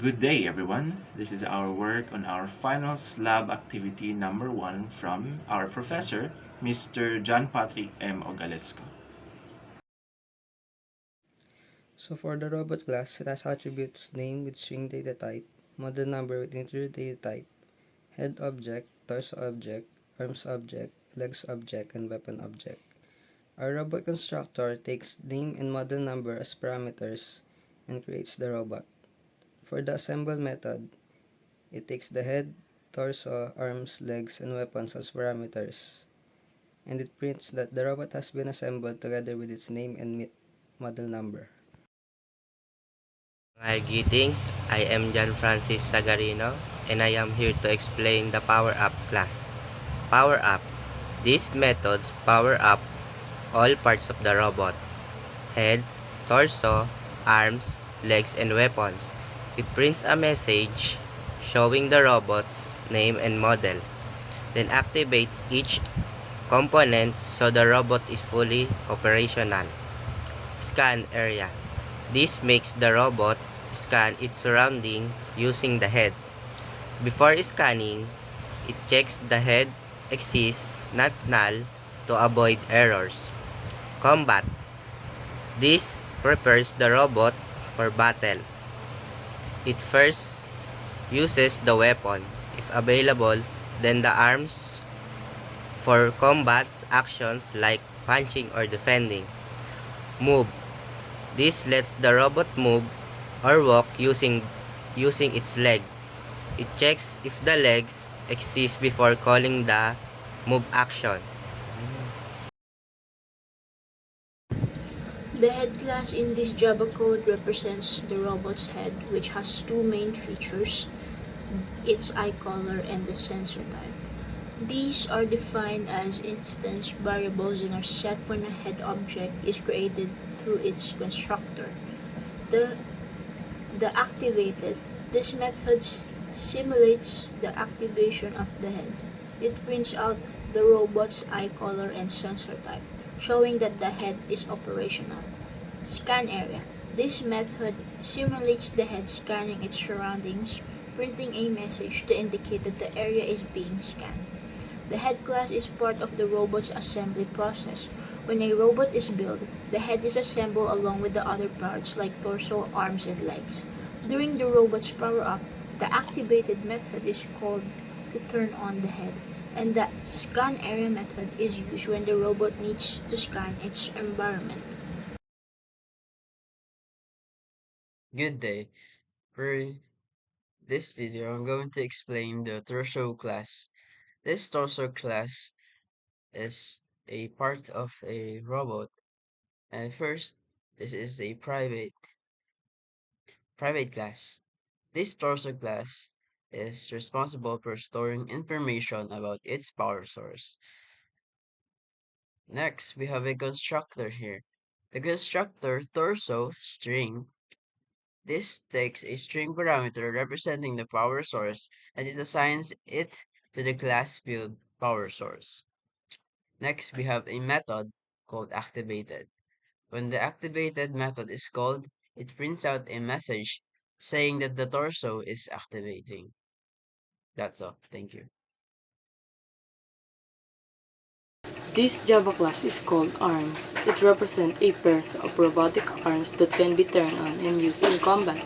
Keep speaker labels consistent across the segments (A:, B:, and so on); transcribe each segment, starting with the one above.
A: Good day, everyone. This is our work on our final lab activity number 1 from our professor, Mr. John Patrick M. Ogalesco.
B: So for the robot class, it has attributes name with string data type, model number with integer data type, head object, torso object, arms object, legs object, and weapon object. Our robot constructor takes name and model number as parameters and creates the robot. For the assemble method, it takes the head, torso, arms, legs, and weapons as parameters, and it prints that the robot has been assembled together with its name and model number.
C: My greetings, I am John Francis Sagarino and I am here to explain the Power Up class. Power Up. These methods power up all parts of the robot: heads, torso, arms, legs, and weapons. It prints a message showing the robot's name and model. Then activate each component so the robot is fully operational. Scan area. This makes the robot scan its surrounding using the head. Before scanning, it checks the head exists, not null, to avoid errors. Combat. This prepares the robot for battle. It first uses the weapon, if available, then the arms for combat actions like punching or defending. Move. This lets the robot move or walk using its leg. It checks if the legs exist before calling the move action.
D: The head class in this Java code represents the robot's head, which has two main features: its eye color and the sensor type. These are defined as instance variables and are set when a head object is created through its constructor. The, the activated, this method simulates the activation of the head. It prints out the robot's eye color and sensor type, showing that the head is operational. Scan area. This method simulates the head scanning its surroundings, printing a message to indicate that the area is being scanned. The head class is part of the robot's assembly process. When a robot is built, the head is assembled along with the other parts like torso, arms, and legs. During the robot's power up, the activated method is called to turn on the head, and the scan area method is used when the robot needs to scan its environment.
E: Good day. For this video, I'm going to explain the torso class. This torso class is a part of a robot. And first, this is a private class. This torso class is responsible for storing information about its power source. Next, we have a constructor here. The constructor torso string. This takes a string parameter representing the power source and it assigns it to the class field power source. Next, we have a method called activated. When the activated method is called, it prints out a message saying that the torso is activating. That's all. Thank you.
F: This Java class is called arms. It represents a pair of robotic arms that can be turned on and used in combat.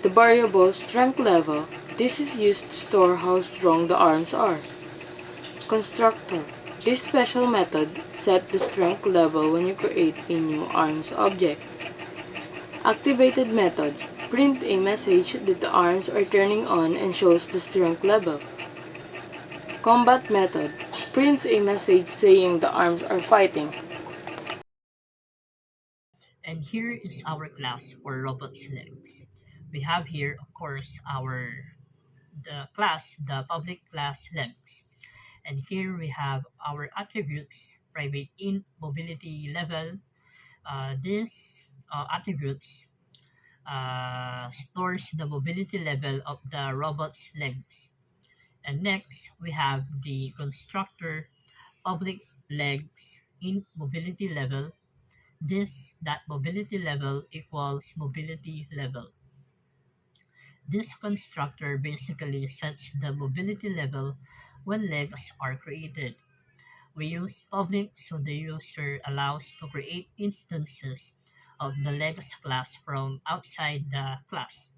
F: The variable strength level, this is used to store how strong the arms are. Constructor, this special method sets the strength level when you create a new arms object. Activated methods print a message that the arms are turning on and shows the strength level. Combat method prints a message saying the arms are fighting.
G: And here is our class for robot legs. We have here, of course, the public class legs. And here we have our attributes: private int, mobility level. This attributes stores the mobility level of the robot's legs. And next, we have the constructor public legs int mobility level. This that mobility level equals mobility level. This constructor basically sets the mobility level when legs are created. We use public so the user allows to create instances of the legs class from outside the class.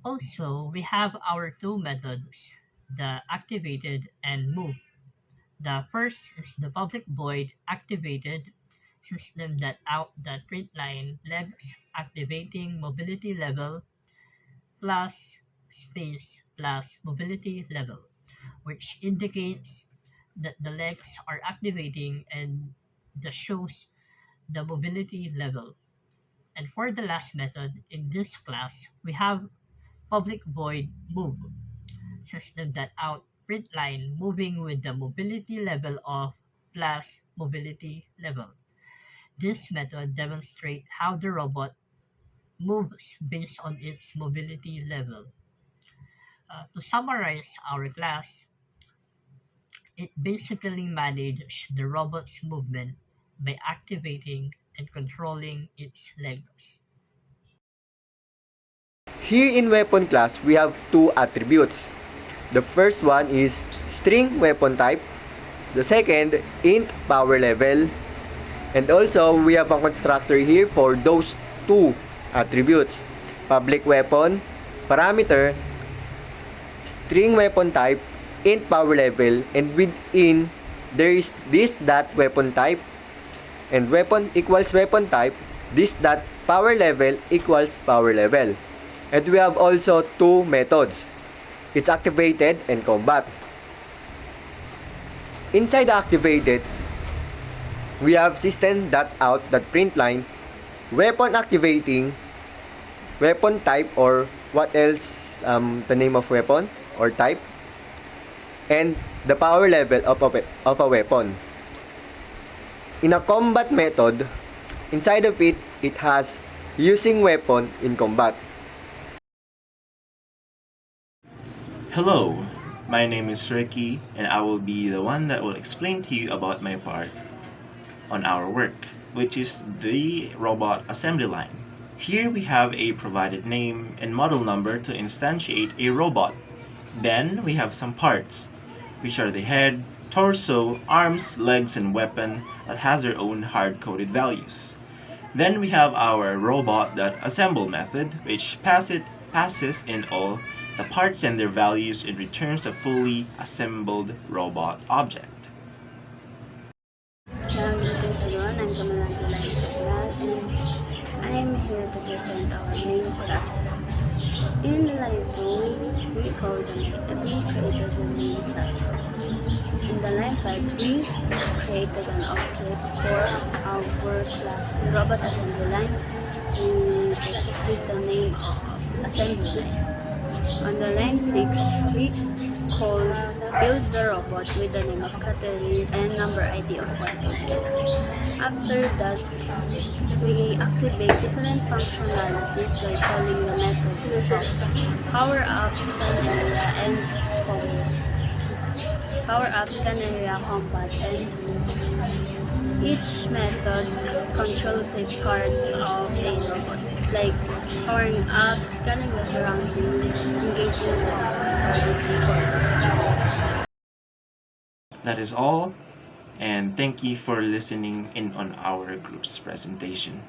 G: Also, we have our two methods, the activated and move. The first is the public void activated system that out the print line legs activating mobility level plus space plus mobility level, which indicates that the legs are activating and the shows the mobility level. And for the last method in this class, we have public void move system that out print line moving with the mobility level of plus mobility level. This method demonstrates how the robot moves based on its mobility level. To summarize our class, it basically manages the robot's movement by activating and controlling its legs.
H: Here in weapon class, we have two attributes. The first one is string weapon type. The second, int power level. And also, we have a constructor here for those two attributes. Public weapon, parameter, string weapon type, int power level, and within, there is this dot weapon type, and weapon equals weapon type, this dot power level equals power level. And we have also two methods. It's activated and combat. Inside the activated, we have system.out.println weapon activating, weapon type or what else the name of weapon or type, and the power level of a weapon. In a combat method, inside of it, it has using weapon in combat.
A: Hello, my name is Ricky, and I will be the one that will explain to you about my part on our work, which is the robot assembly line. Here we have a provided name and model number to instantiate a robot. Then we have some parts, which are the head, torso, arms, legs, and weapon that has their own hard-coded values. Then we have our robot.assemble method, which passes in all the parts and their values and returns a fully assembled robot object.
I: Greetings everyone, I'm Cabral and I am here to present our main class. In line 2, we created the main class. In the line 5, we created an object for our class robot assembly line with the name of assembly line. On the line 6, we called build the robot with the name of Catherine and number ID of 1 to 10. After that, we activate different functionalities by calling the methods of power up, scan area, and combat. Power up, scan area, combat, and each method controls a part of a robot, like powering up, scanning the surroundings, engaging the combat.
A: That is all, and thank you for listening in on our group's presentation.